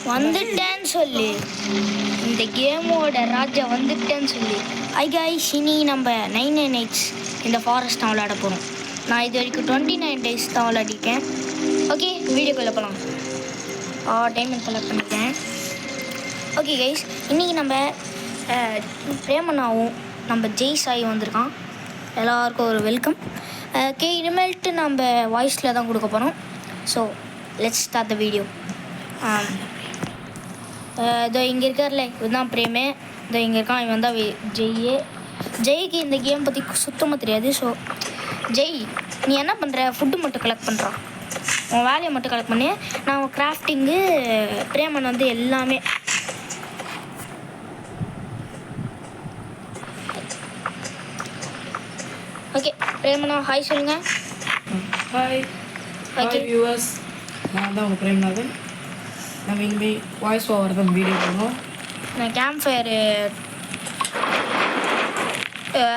வந்துட்டேன்னு சொல்லி இந்த கேமோட ராஜா வந்துட்டேன்னு சொல்லி கைஸ் இனி நம்ம 99 nights இந்த ஃபாரஸ்ட் தான் விளையாட போகிறோம். நான் இது வரைக்கும் 29 days தான் விளையாடிருக்கேன். ஓகே வீடியோக்குள்ளே போகலாம். டைமண்ட் கலெக்ட் பண்ணிட்டேன். ஓகே கைஸ் இன்றைக்கி நம்ம பிரேமனாவும் நம்ம ஜெய் சாய் வந்திருக்கான். எல்லாருக்கும் ஒரு வெல்கம். இனிமேல்ட்டு நம்ம வாய்ஸில் தான் கொடுக்க போகிறோம். So let's start the video. இதோ இங்கே இருக்கார்ல இவன் தான் பிரேமே. இதோ இங்கே இருக்கான் இவன் தான் ஜெய்க்கு இந்த கேம் பற்றி சுத்தமாக தெரியாது. ஸோ ஜெய் நீ என்ன பண்ணுற? ஃபுட்டு மட்டும் கலெக்ட் பண்ணுறான். உன் வேலையை மட்டும் கலெக்ட் பண்ணி நான் கிராஃப்டிங்கு பிரேமன் வந்து எல்லாமே. ஓகே பிரேமனா ஹாய் சொல்லுங்கள். ஹாய் ஹாய் வியூவர்ஸ், நான் தான் உங்கள் பிரேம்நாதன். நம்ம இனிமேல் வாய்ஸ் ஓவர் தான் வீடியோ பண்ணுவோம். நான் கேம்ப் ஃபயரு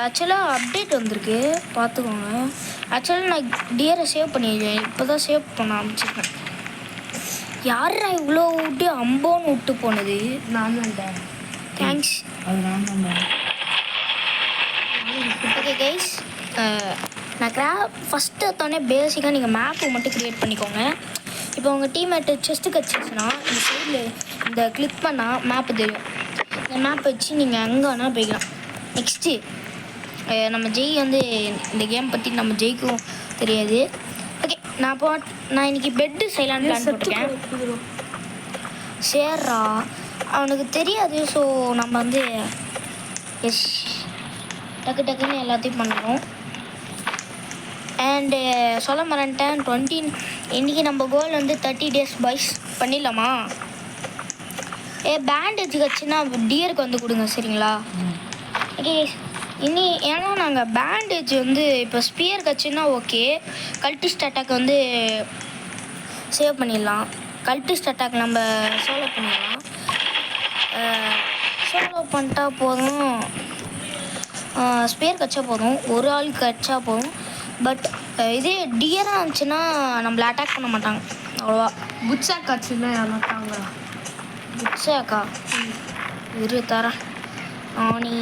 ஆக்சுவலாக அப்டேட் வந்திருக்கு பார்த்துக்கோங்க. ஆக்சுவலாக நான் டியரை சேவ் பண்ணிடுவேன். இப்போ தான் சேவ் பண்ண ஆரம்பிச்சிருக்கேன். யாரா இவ்வளோ விட்டு அம்போன்னு விட்டு போனது? நான் தான். தேங்க்ஸ். அது நான் தான். ஓகே கைஸ் நான் ஃபஸ்ட்டு எடுத்தோடனே பேசிக்காக நீங்கள் மேப்பு மட்டும் க்ரியேட் பண்ணிக்கோங்க. இப்போ உங்கள் டீம்மேட்டு செஸ்ட்டு கிடச்சிச்சுன்னா இந்த சைடில் இந்த கிளிக் பண்ணால் மேப்பு தெரியும். இந்த மேப் வச்சு நீங்கள் எங்கே வேணால் போய்க்கலாம். நெக்ஸ்ட்டு நம்ம ஜெய் வந்து இந்த கேம் பற்றி நம்ம ஜெய்க்கும் தெரியாது. ஓகே நான் இன்றைக்கி பெட்டு செய்யலான்னு பிளான் போட்டிருக்கேன். சேர்றா அவனுக்கு தெரியாது. ஸோ நம்ம வந்து எஸ் டக்குன்னு எல்லாத்தையும் பண்ணுறோம். அண்டு சொல்ல மறந்துட்டேன், இன்றைக்கி நம்ம கோல் வந்து 30 days பாய்ஸ் பண்ணிடலாமா? பேண்டேஜ் கட்சின்னா டியருக்கு வந்து கொடுங்க சரிங்களா? ஓகே இனி ஏன்னா நாங்கள் பேண்டேஜ் வந்து இப்போ ஸ்பியர் கட்சின்னா ஓகே. கல்டிஸ்ட் அட்டாக் வந்து சேவ் பண்ணிடலாம். கல்டிஸ்ட் அட்டாக் நம்ம சோலோ பண்ணிடலாம். சோலோ பண்ணிட்டா போதும். ஸ்பியர் கட்சா போதும், ஒரு ஆள் கட்சா போதும். பட் இதே டியராக இருந்துச்சுன்னா நம்மளை அட்டாக் பண்ண மாட்டாங்க அவ்வளோவா. புட்ஸா காட்சின்னா யாராட்டாங்களா? புட்ஸாக்கா இரு தரேன் நீ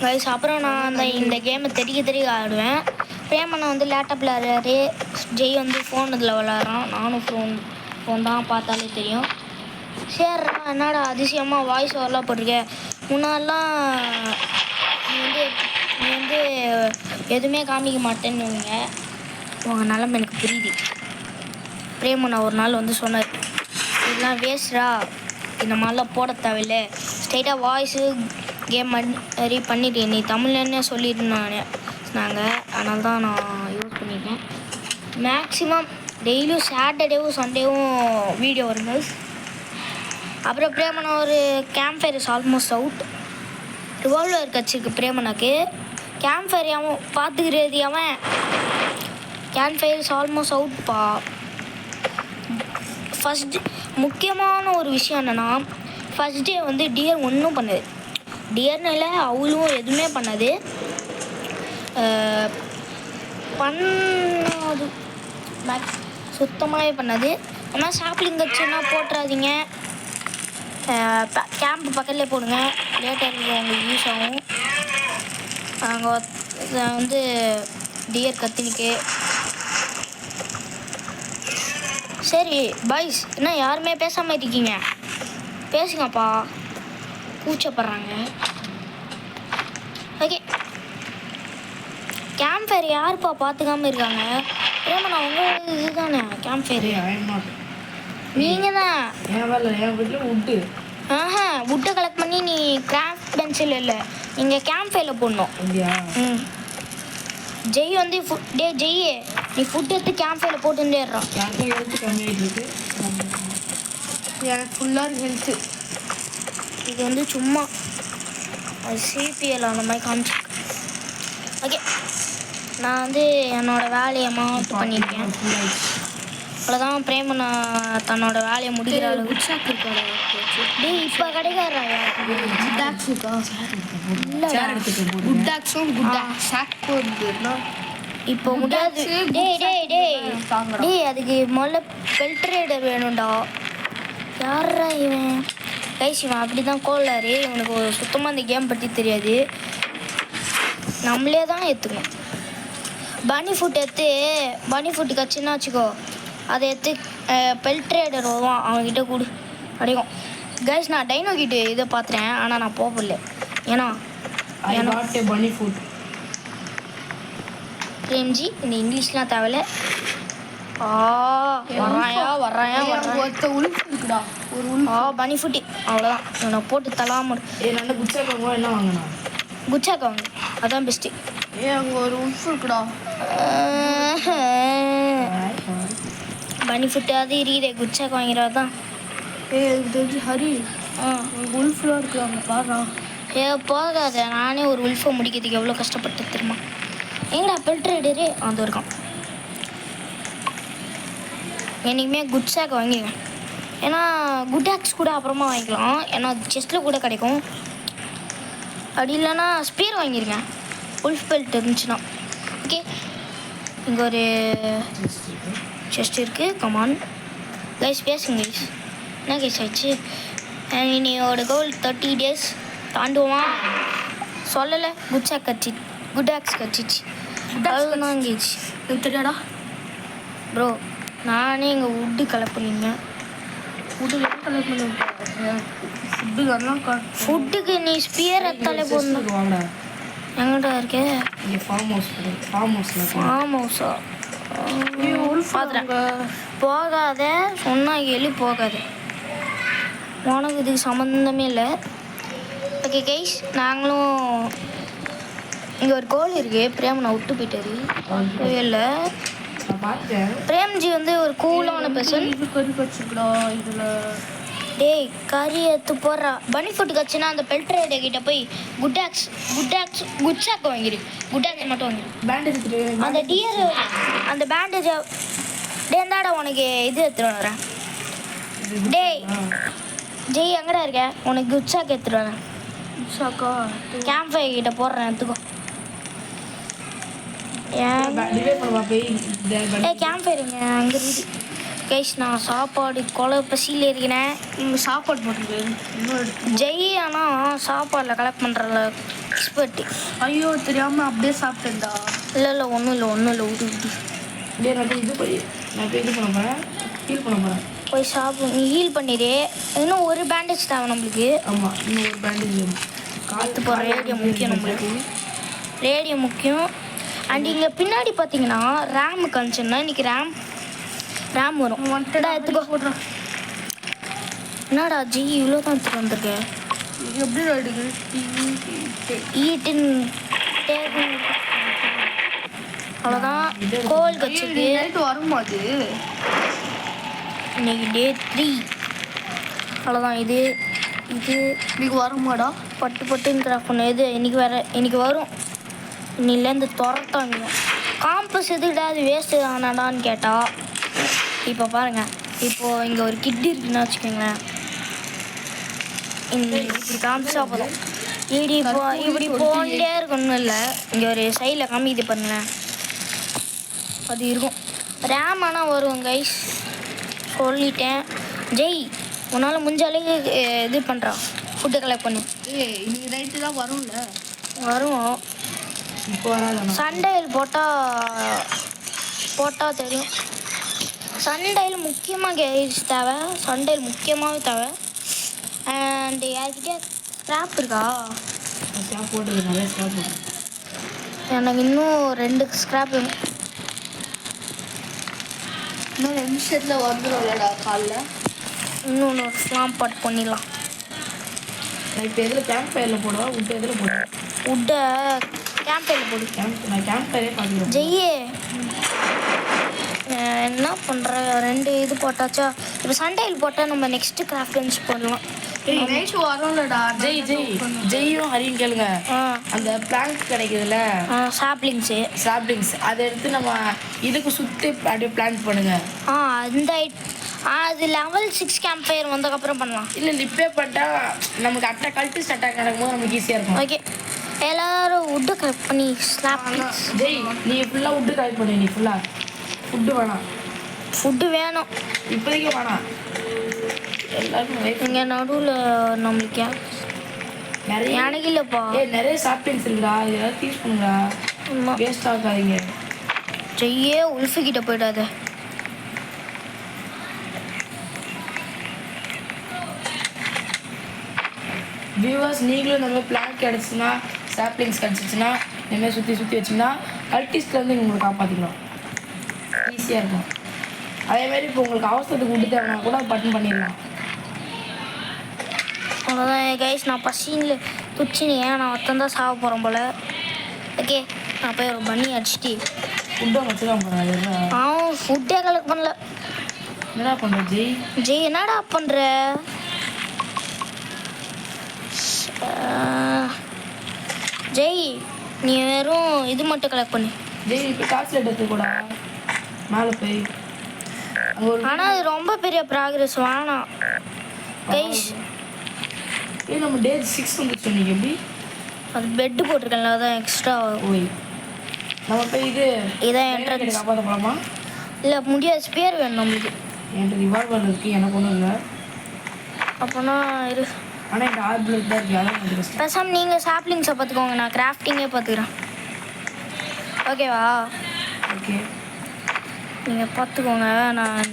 வயசு. அப்புறம் நான் இந்த கேமை தெரிய ஆடுவேன். பிரேமனை வந்து லேப்டாப்பில் விளையாடுறாரு. ஜெய் வந்து ஃபோன் இதில் விளையாடுறான். நானும் ஃபோன் தான் பார்த்தாலே தெரியும். சரிடா என்னடா அதிசயமாக வாய்ஸ் ஓவர்லாம் போட்டிருக்கேன். முன்னாடிலாம் நீ வந்து எதுவுமே காமிக்க மாட்டேன்னு உங்கள் நிலமை எனக்கு புரியுது. பிரேமனா ஒரு நாள் வந்து சொன்னார், இதெல்லாம் வேஸ்டா, இந்த மாதிரிலாம் போட தேவையில்லை, ஸ்ட்ரைட்டாக வாய்ஸு கேம் மாதிரி பண்ணிட்டு நீ தமிழ்லன்னே சொல்லியிருந்தாங்க. அதனால தான் நான் யூஸ் பண்ணிட்டேன். மேக்ஸிமம் டெய்லியும் சாட்டர்டேவும் சண்டேவும் வீடியோ வருங்க. அப்புறம் பிரேமனா ஒரு camp fire is almost out. Revolver கட்சிருக்கு பிரேமனாக்கு. கேம்ப் ஃபயர் அவன் பார்த்துக்கிறது அவன். கேம்ப் ஃபயர் இஸ் ஆல்மோஸ்ட் அவுட்ப்பா. ஃபஸ்ட் முக்கியமான ஒரு விஷயம் என்னென்னா, ஃபஸ்ட் டே வந்து டியர் ஒன்றும் பண்ணது. டியர்னு இல்லை, அவளும் எதுவுமே பண்ணது பண்ணது சுத்தமாகவே பண்ணது. ஆனால் சாப்ளிங் கட்சின்னா போட்டுறாதீங்க. கேம்ப் பக்கத்துலேயே போடுங்க, லேட்டாக இருக்குது உங்களுக்கு யூஸ் ஆகும். அங்கே வந்து டியர் கத்தினிக்கு. சரி பாய்ஸ், என்ன யாருமே பேசாமல் இருக்கீங்க? பேசுங்கப்பா, கூச்சப்படுறாங்க. ஓகே கேம்ப் ஃபயர் யாருப்பா பார்த்துக்காமல் இருக்காங்க? பிரேமனா உங்கள் இதுதானே கேம்ப் ஃபயர்? நீங்கள் தான். வுட்டை கலெக்ட் பண்ணி நீ கிராஃப்ட் பென்சில் இல்லை, நீங்கள் கேம்ப் ஃபயரில் போடணும். ஜெய் வந்து ஜெய்யே நீ ஃபுட் எடுத்து கேம்ப் ஃபயரில் போட்டுட்டேறான். ஹெல்த்து கம்மியாகிட்டு இருக்கு. எனக்கு ஃபுல்லாக ஹெல்த்து. இது வந்து சும்மா சிபிஎல் அந்த மாதிரி காமிச்சு. ஓகே நான் வந்து என்னோடய வேலையை மாட்டு பண்ணியிருக்கேன். அவ்வளோதான். பிரேமனா தன்னோட வேலையை முடிக்கிற அளவுக்கு டேய் இப்போ கிடைக்காதா? இப்போ முடியாது. டேய் டேய் டேய் டேய் அதுக்கு முதல்ல பெல்ட்ரேடர் வேணும்டா. யாரா இவன்? கைஸ் இவன் அப்படி தான் கோளாரு. இவனுக்கு சுத்தமாக இந்த கேம் பற்றி தெரியாது. நம்மளே தான் ஏற்றுக்கணும். பனி ஃபுட் எடுத்து பனி ஃபுட்டு கட்சின்னா வச்சுக்கோ, அதை எடுத்து பெல்ட்ரேடர் வருவான் அவன்கிட்ட கொடு கிடைக்கும். கைஸ் நான் டைனோ கிட்ட இதை பார்த்துறேன், ஆனால் நான் போகல. ஏன்னா பனி ஃபுட் பிரேம்ஜி இந்த இங்கிலீஷ்லாம் தேவையில்ல. வர்றாயா இருக்குடா ஒரு பனி ஃபுட்டி அவ்வளோதான். இவனை போட்டு தலாம நல்ல குச்சாக்கா என்ன வாங்கினா குச்சாக்கா வாங்க, அதான் பெஸ்ட்டு. அங்கே ஒரு உல்ஃப் இருக்குடா. பனி ஃபுட்டு அது ரீடே குச்சாக்கா வாங்கிறதான். எனக்கு தெரிஞ்சு ஹரி உல்ஃப்லாம் இருக்கிறாங்க பாரு. போகாத, நானே ஒரு உல்ஃபை முடிக்கிறதுக்கு எவ்வளோ கஷ்டப்பட்டு தெரியுமா? எங்கடா பெல்ட்ரேடரு அந்த இருக்கான். என்றைக்குமே குட் ஷாக் வாங்கிடுவேன். ஏன்னா குட் ஆக்ஸ் கூட அப்புறமா வாங்கிக்கலாம், ஏன்னா செஸ்ட்டில் கூட கிடைக்கும். அப்படி இல்லைன்னா ஸ்பீர் வாங்கிடுங்க உல்ஃப் பெல்ட் இருந்துச்சுன்னா. ஓகே இங்கே ஒரு செஸ்ட் இருக்குது. கமான் கைஸ் பேசுங்க கைஸ். என்ன கைஸ் ஆயிடுச்சு? இன்னையோட கோல் 30 days தாண்டுவோமா? சொல்லலை. குட் ஷாக் கட்சி குட் ஆக்ஸ் கட்சிச்சு அதுதான் கேச்சு தெரியாடா ப்ரோ. நானே இங்கே வுட்டு கலெக்ட் பண்ணியிருந்தேன். ஃபுட்டுக்கு நீ ஸ்பியர் எடுத்தாலே போடணும். எங்கடா இருக்கே? ஃபார்ம் ஹவுஸா? பார்த்துறேன். போகாத சொன்னால் எலி போகாது. உனக்கு இதுக்கு சம்மந்தமே இல்லை. ஓகே கைஸ் நாங்களும் இங்கே ஒரு கோல் இருக்குது. பிரேம் நான் விட்டு போயிட்டாரு இல்லை. பிரேம்ஜி வந்து ஒரு கூலான பர்சன். இதில் டேய் கறி எடுத்து போடுறா. பனி ஃபுட்டு கட்சினா அந்த பெல்ட்ரேடர் கிட்ட போய் குட் ஷாக் வாங்கிடு. குட் ஆக்ஸ் மட்டும் வாங்கிடு. பேண்டேஜ் அந்த டியர் அந்த பேண்டேஜை டேந்தாடா உனக்கு இது எடுத்துட்டு வரேன். டேய் ஜெய் எங்கடா இருக்க? உனக்கு குட் ஷாக் எடுத்துட்டு வரேன். ஷாக்கா கேம்ப் ஃபயர் கிட்ட போடுறேன் எடுத்துக்கோ. கேம்ப் ஃபயருங்க அங்கே இருக்குது. கைஸ் நான் சாப்பாடு கொலை பசியில் இருக்கிறேன். சாப்பாடு போட்டுருக்கு ஜெய் ஆனால் சாப்பாடில் கலெக்ட் பண்ணுறல எக்ஸ்பர்ட்டு. ஐயோ தெரியாமல் அப்படியே சாப்பிட்டேன்டா. இல்லை ஒன்றும் இல்லை விட்டு நான் இது பண்ண போகிறேன் ஹீல் பண்ண போகிறேன். போய் சாப்பிடு. நீ ஹீல் பண்ணிடு. இன்னும் ஒரு பேண்டேஜ் தேவை நம்மளுக்கு. ஆமாம் இன்னும் ஒரு பேண்டேஜ் வேணும். காற்று போகிற ரேடியோ முக்கியம் நம்மளுக்கு. ரேடியோ முக்கியம். அண்ட் இங்கே பின்னாடி பார்த்தீங்கன்னா ரேம் கன்சன்னா இன்றைக்கி ரேம் வரும். வந்துட்டா எடுத்துக்கோ போடுறோம். என்னடா ஜி இவ்வளோ தான் எடுத்துகிட்டு வந்திருக்கேன். எப்படி எடுக்கு ஈட்டுன்னு அவ்வளோதான். கோல் கட்சிக்கு நைட்டு வருமா அது? இன்னைக்கு டே 3 அவ்வளோதான். இது இன்னைக்கு வருமாடா? பட்டுன்னு கிராஃப்ட் பண்ண இது இன்னைக்கு வரும். இன்னிலேருந்து துரத்தாங்க. காம்பஸ் எதுக்கிட்ட அது வேஸ்ட்டு தானாடான்னு கேட்டால் இப்போ பாருங்கள். இப்போது இங்கே ஒரு கிட் இருக்குன்னு வச்சுக்கோங்களேன். இப்படி காமிச்சா போதும். இப்படி போண்டே இருக்கணும். இல்லை இங்கே ஒரு சைடில் காமிக்குது பாருங்களேன், அது இருக்கும். ரேம் ஆனால் வரும் கைஸ் சொல்லிட்டேன். ஜெய் உன்னால் முடிஞ்ச அளவுக்கு இது பண்ணுறா. ஃபுட்டு கலெக்ட் பண்ணு. இன்னைக்கு நைட்டு தான் வரும்ல? வரும். இப்போ வராது. சண்டையில் போட்டால் தெரியும். சண்டையில் முக்கியமாக கைஸ் தேவை. சண்டையில் முக்கியமாகவே தேவை. அண்ட் யார்கிட்டே ஸ்க்ராப் இருக்கா? ஸ்க்ராப் போட்டு நிறைய ஸ்க்ராப் போட்டு எனக்கு இன்னும் 2 ஸ்க்ராப் வேணும். இன்னும் 2 நிமிஷத்தில் வந்துடும்லடா காலைல. இன்னும் ஒரு ஸ்லாம் பாட் பண்ணிடலாம். நான் இப்போ எதில் கேம்ப் ஃபயரில் போடுவா? விட்டு எதில் போடுவேன்? உட்டை கேம்ப் ஃபயரில் போடு. நான் கேம்ப் ஃபயரே பார்த்துக்கிறேன். ஜெய்யே என்ன பண்ணுற? 2 இது போட்டாச்சா? இப்போ சண்டையில் போட்டால் நம்ம நெக்ஸ்ட்டு கிராஃப்ட் பெஞ்ச் போடலாம். நைட்டு வரும்லடா. ஜெய்யும் ஹரியும் கேளுங்க. அந்த பிளாங்க் கிடைக்குதுல்ல, சாப்ளிங்ஸ் அதை எடுத்து நம்ம இதுக்கு சுற்றி அப்படியே பிளான் பண்ணுங்க. அந்த அது லெவல் 6 கேம்ப் ஃபயர் வந்ததுக்கப்புறம் பண்ணலாம். இல்லை இப்பே பண்ணிட்டா நமக்கு கல்டிஸ்ட் அட்டாக் நடக்கும்போது நமக்கு ஈஸியாக இருக்கும். ஓகே எல்லாரும் வுட்டு கலெக்ட் பண்ணி ஸ்லாப். ஜெய் நீ ஃபுல்லாக வுட்டு கலெக்ட் பண்ணு. நீ ஃபுல்லாக ஃபுட்டு வேணாம். ஃபுட்டு வேணும் இப்போதைக்கு வேணாம். எல்லாருக்கும் இங்கே நடுவில் நம்மளுக்கு நிறைய எனக்கு இல்லைப்பா. நிறைய சாப்பிட்டீங்க இருக்குடா. இதெல்லாம் யூஸ் பண்ணுங்கடா. வேஸ்ட் ஆகாதீங்க. ஜெய்யே உல்ஃபு கிட்ட போயிடாத. வியூவர்ஸ் நீங்களும் இந்த மாதிரி பிளான் கிடச்சுன்னா சாப்ளிங்ஸ் கிடச்சிச்சின்னா இந்தமாதிரி சுற்றி வச்சிங்கன்னா கல்டிஸ்ட்லேருந்து உங்களுக்கு காப்பாற்றிக்கலாம். ஈஸியாக இருக்கும். அதேமாதிரி இப்போ உங்களுக்கு அவசரத்துக்கு விட்டு தேவைன்னா கூட பட்டன் பண்ணிடலாம். அவ்வளோதான் கைஸ். நான் பசியில் துச்சினேன். நான் ஒருத்தன் தான் சாக போகிறேன் போல். ஓகே நான் போய் ஒரு பண்ணி அடிச்சுட்டு ஃபுட்டும் வச்சுதான் போகிறேன். அவன் ஃபுட்டே கலெக்ட் பண்ணல. என்னடா பண்ணுற ஜெய்? ஜெய் என்னடா பண்ணுற? ஜெய் நீ வெறும் இது மட்டும் கலெக்ட் பண்ணு. ஜெய் இப்போ காசு எடுத்து கூட மேலே போய். ஆனால் அது ரொம்ப பெரிய ப்ராக்ரஸ் வேணாம் கைஸ். நம்ம டே 6 வந்துச்சு. நீங்கள் எப்படி அது பெட்டு போட்டிருக்கேன்ல அதான் எக்ஸ்ட்ரா ஓய். நம்ம போய் இதான் என்ட்ரன்ஸ். காப்பாற்ற போகலாமா? இல்லை முடியாது. ஸ்பியர் வேணும் நம்மளுக்கு. என்கிட்ட ரிவால்வர் இருக்குது. எனக்கு ஒன்றும் இல்லை. அப்போனா இரு. ஆனால் என்கிட்ட ஆர்பிள் தான் இருக்குது. அதான் எனக்கு கஷ்டம். பேசாமல் நீங்கள் சாப்ளிங்ஸை பார்த்துக்கோங்க. நான் கிராஃப்டிங்கே பார்த்துக்கிறேன். ஓகேவா? ஓகே நீங்கள் பார்த்துக்கோங்க. நான்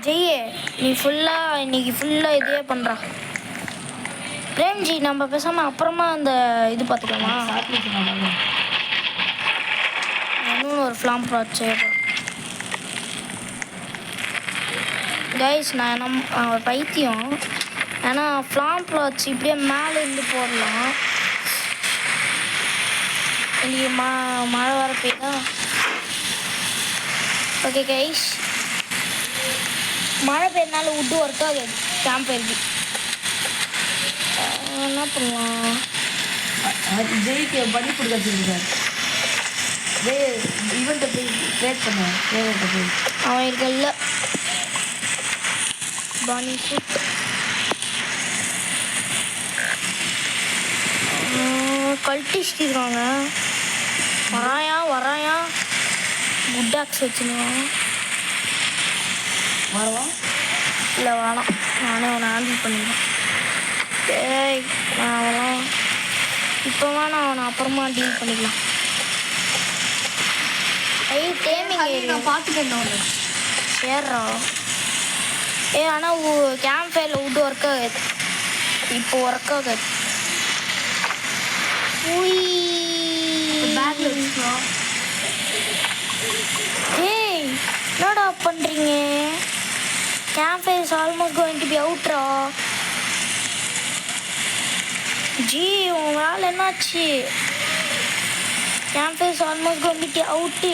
ஜெய்யே நீ ஃபுல்லாக இன்னைக்கு ஃபுல்லாக இதே பண்ணுறா. பிரேம்ஜி நம்ம பேசாமல் அப்புறமா அந்த இது பார்த்துக்கலாமா? இன்னொன்று ஒரு ஃப்ளாம் ப்ராட் செய்யப்போம் கைஸ். நான் ஒரு பைத்தியம். ஏன்னா ஃப்ளாம் ப்ளாட்ஸ் இப்படியே மேலே இருந்து போடலாம். இன்னைக்கு மழை வர பெய்தா. ஓகே கைஸ் மழை பெய்யறனால வுட்டு ஒர்க் ஆகுது. கேம்ப் இருக்கு. என்ன பண்ணுவான்? ஜெய்க்கு பண்ணி கொடுத்துருக்காரு. ஜெய் இவன்கிட்ட போய் ட்ரேட் பண்ண. போய் அவன் இருக்கல்ல பானி சூட். கல்டிஸ்ட் இருக்காங்க. வராயா குட்டாக்ஸ் வச்சுருவான். வரவா? இல்லை வேணாம். நானே அவனை ஹேண்டில் பண்ணிடுவேன். ஏய் நான் அவெல்லாம் இப்போ வேணாம். அவனை அப்புறமா டீல் பண்ணிக்கலாம். டேமிங் நான் பார்த்துட்டேன். சேர்றா. ஆனால் கேம்ப் ஃபயரில் வுட் ஒர்க் ஆகுது. இப்போ ஒர்க் ஆகுது. ஏய் என்னடா பண்ணுறீங்க? Camp fire is almost going to be அவுட்ரா. ஜி உன் வேலை என்னாச்சு? Camp fire is almost going to be out.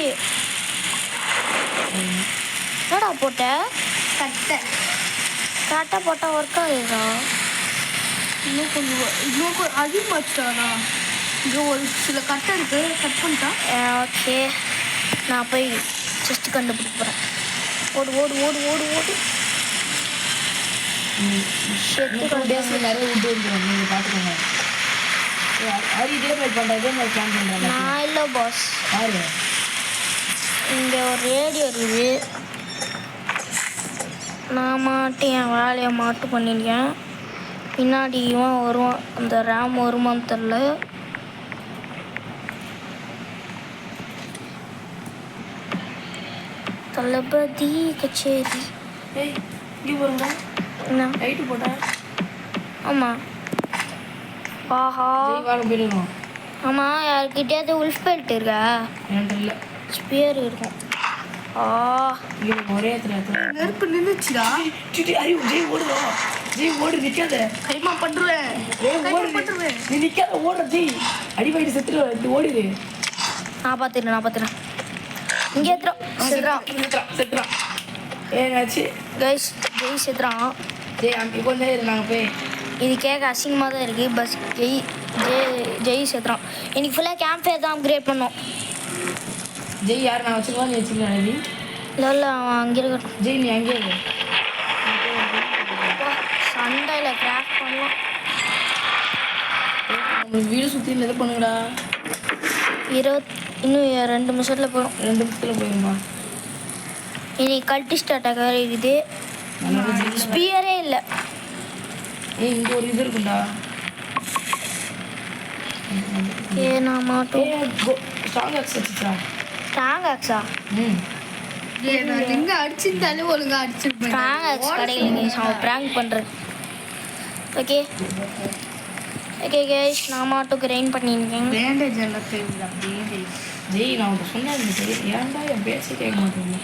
என்னடா போட்ட? கரெக்டாக போட்டால் ஒர்க் ஆகுதா? இன்னும் அதிகமாச்சுட்டானா? இங்கே ஒரு சில கட்டை இருக்குது. கட் பண்ணிட்டா. ஓகே நான் போய் செஸ்ட் கண்டுபிடிக்க போகிறேன். ஓடு ஓடு ஓடு ஓடு ஓடு. நிறைய வுட் வந்துடும். நீங்கள் பார்த்துக்கோங்க. அது இதே மாதிரி பண்ணுறேன். இதே மாதிரி பிளான் பண்ணுறேன். நான் இல்லை பாஸ். யாரு? இங்கே ஒரு ரேடியோ இருக்குது. நான் மாட்டேன். என் வேலையை மாட்டு பண்ணியிருக்கேன். பின்னாடி இவன் வருவான். அந்த ரேம் வருமான்னு தெரில. தளபதி கச்சேரி. ஏய் இங்கே போகிறோம்டா. என்ன லைட்டு போட்டேன். ஆமாம். ஆஹா வாரம் போயிடுவோம். ஆமாம். யாருக்கிட்டேயாவது உல்ஃப் பெல்ட் இருக்கா? என்கிட்ட இல்லை. ஸ்பியர் இருக்கும். இங்கே ஒரே இடத்துல நெருப்பு நின்றுச்சுடா. அறிவு ஜெய் ஓடுதா? ஜெய் ஓடு. நிற்காத. கைமா பண்ணுறேன். ஓடுவேன். நீ நிற்காத. ஓடுற ஜெய். அடிவாயிட்டு செத்துருவேன். இது ஓடிடு. நான் பார்த்துக்கிறேன். இங்கே செத்துறான். ஏன்னாச்சு கைஸ்? ஜெய் செத்துறான். ஜெய் இப்போ கொஞ்சம் நாங்கள் போய் இது கேட்க அசிங்கமாக தான் இருக்குது. பஸ் ஜெய் செத்துறான். இன்னைக்கு ஃபுல்லாக கேம்ப் ஃபயர் தான் அப்கிரேட் பண்ணோம். ஜெய் யார் நான் வச்சுக்கலாம்? நீ வச்சுக்கலாம். இல்லை அவன் அங்கே இருக்கட்டும். ஜெய் நீ அங்கே இரு. சண்டையில் கிராஃப்ட் பண்ணலாம். நம்மளுக்கு வீடு சுற்றி எது பண்ணுங்கடா. இன்னும் 2 நிமிஷத்தில் போயிடும். 2 நிமிஷத்தில் போயிருமா? இனி கல்டிஸ்ட் அட்டாக் வேறு இருக்குது. ஸ்பியரே இல்லை. ஏய் இங்கே ஒரு இது இருக்குண்டா. நான் மாட்டோம். ஸ்ட்ராங் ஆக்ஸ் வச்சுச்சா? ஸ்ட்ராங் ஆக்ஸா? நான் எங்க அடிச்சிருந்தாலே ஒழுங்கா அடிச்சிருப்பேன். ஸ்ட்ராங் ஆக்ஸ் கடையில் அவன் ப்ராங்க் பண்ணுறது. ஓகே ஓகே கைஸ், நான் மாட்டோம் கிரைண்ட் பண்ணியிருக்கேன். பேண்டேஜ் எல்லாம் தெரியுதா? பேண்டேஜ் ஜெய் நான் உனக்கு சொன்னேன் இந்த சரி ஏன்டா என் பேச்சு கேட்க மாட்டேங்க.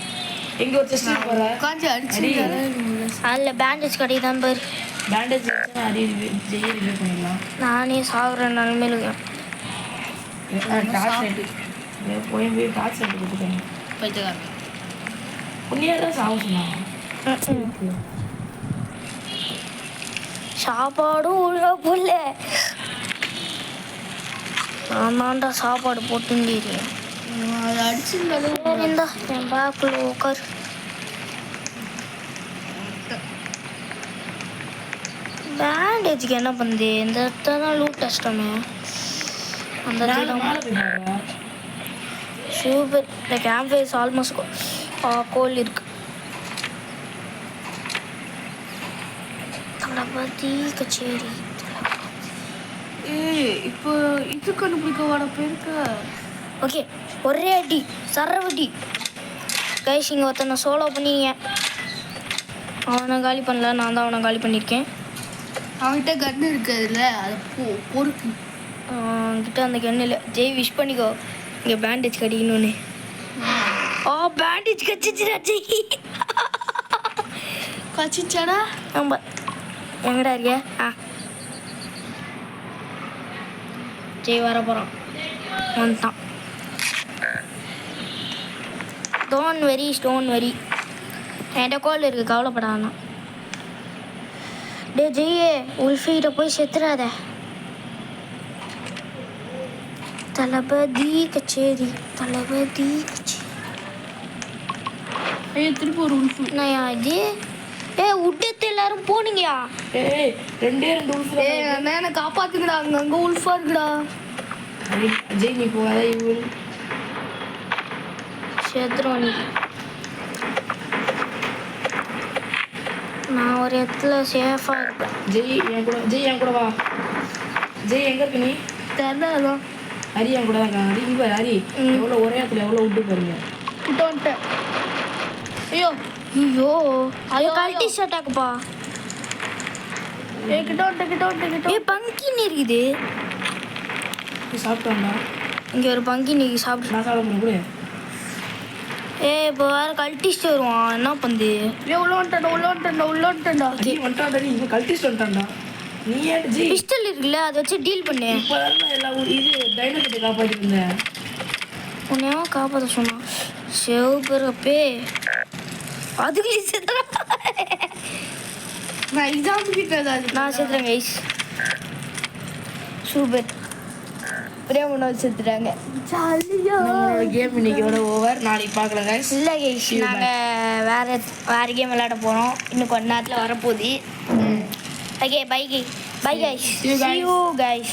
எங்கே ஒரு செஸ்ட் போகிற உட்காந்து அடிச்சிருந்தாலே அதில் பேண்டேஜ் கடை தான் பேர். பேண்டேஜ் வச்சு அடி ஜெய் ரிவ்யூ பண்ணிடலாம். நானே சாகுற நிலமையில இருக்கேன். டார்ச் லைட்டு போய் டார்ச் லைட்டு கொடுத்துட்டேன். பைத்தியக்காரன். உன்னையாக தான் சாக சொன்னாங்க. சாப்பாடும் ஒழுங்கா போடல. நான் தான்டா சாப்பாடு போட்டுருக்கேன். அதை அடிச்சிருந்தாலே இருந்தா என் பேக்குள்ள உட்காரு. பேண்டேஜுக்கு என்ன பண்ணுது? இந்த இடத்துல தான் லூட் கஷ்டமே. அந்த இடத்துல சூப்பர். இந்த கேம்ப் ஃபயர்ஸ் ஆல்மோஸ்ட் கோல் இருக்கு. தளபதி கச்சேரி. இப்போ இது கண்டுபிடிக்க வர போயிருக்க. ஓகே, ஒரே அடி சரவடி. கைஸ் இங்கே ஒருத்தனை சோலோ பண்ணிங்க. அவனை காலி பண்ணல, நான் தான் அவனை காலி பண்ணியிருக்கேன். அவன்கிட்ட கன் இருக்குதுல்ல, அது பொறுக்கு. அவன்கிட்ட அந்த கண்ணு இல்லை. ஜெய் விஷ் பண்ணிக்கோ. இங்கே பேண்டேஜ் கடிக்கணும்னு. பேண்டேஜ் கச்சிச்சுடா ஜெய். கச்சிச்சாடா? ஆமா, எங்கடா இருக்க? ஜெய் வர போகிறான். வந்துட்டான். டோன்ட் வெரி என்கிட்ட கோல் இருக்கு, கவலைப்படாதான். டே ஜெய்யே, உல்ஃபிகிட்ட போய் செத்துறாத. தளபதி கச்சேரி. ஐயோ திருப்பி ஒரு உல்ஃபு. என்னையா இது? விட்டத்து எல்லாரும் போனீங்கயா? ஏய் 2 உல்ஃபு. என்ன காப்பாத்துக்கடா, அங்க உல்ஃபா இருக்குடா. ஜெய் நீ போகாத. இவள் செத்துரும் நீ. நான் ஒரு இடத்துல சேஃபாக இருப்பேன். ஜெய் என் கூட வா. ஜெய் எங்கே இருக்கு நீ? தெரியல. ஹரி என் கூட தான் இருக்காங்க. ஹரி இங்கே ஹரி எவ்வளோ ஒரே இடத்துல எவ்வளோ விட்டு பாருங்க. கிட்ட வந்துட்டேன். ஐயோ ஐயோ கல்டிஸ் அட்டாக்குப்பா. கிட்ட வந்துட்டேன். பங்கின் இருக்குது. சாப்பிட்டாண்டா. இங்கே ஒரு பங்கின் சாப்பிட்டு. நான் சாப்பிட முடியும் கூட. இப்போ வேறு கல்டிஸ்ட் வருவான். என்ன பண்ணுது? உள்ள வந்துட்டேன்டா. நீ வந்துட்டாண்டா. நீ இவன் கல்டிஸ்ட் வந்துட்டான்டா. நீ ஏன் ஜெய் பிஸ்டல் இருக்குல்ல, அதை வச்சு டீல் பண்ணு. இப்போதான் எல்லா இது டைனோகிட்ட காப்பாற்றிட்டு இருந்தேன். உன்னையா காப்பாற்ற சொன்னான். சிவபிறப்பே அதுக்கு நான் எக்ஸாம் கிட்ட நான் செத்துறேன் கைஸ். சூப்பர். பிரேமனை செத்துட்டாங்க. நம்மளோட கேம் இன்னைக்கோட ஓவர். நாளைக்கு பார்க்கலாம் கைஸ். இல்லை கைஸ், நாங்கள் வேறு கேம் விளையாட போகிறோம். இன்னும் கொஞ்ச நேரத்தில் வரப்போகுது. Okay bye guys. See you guys.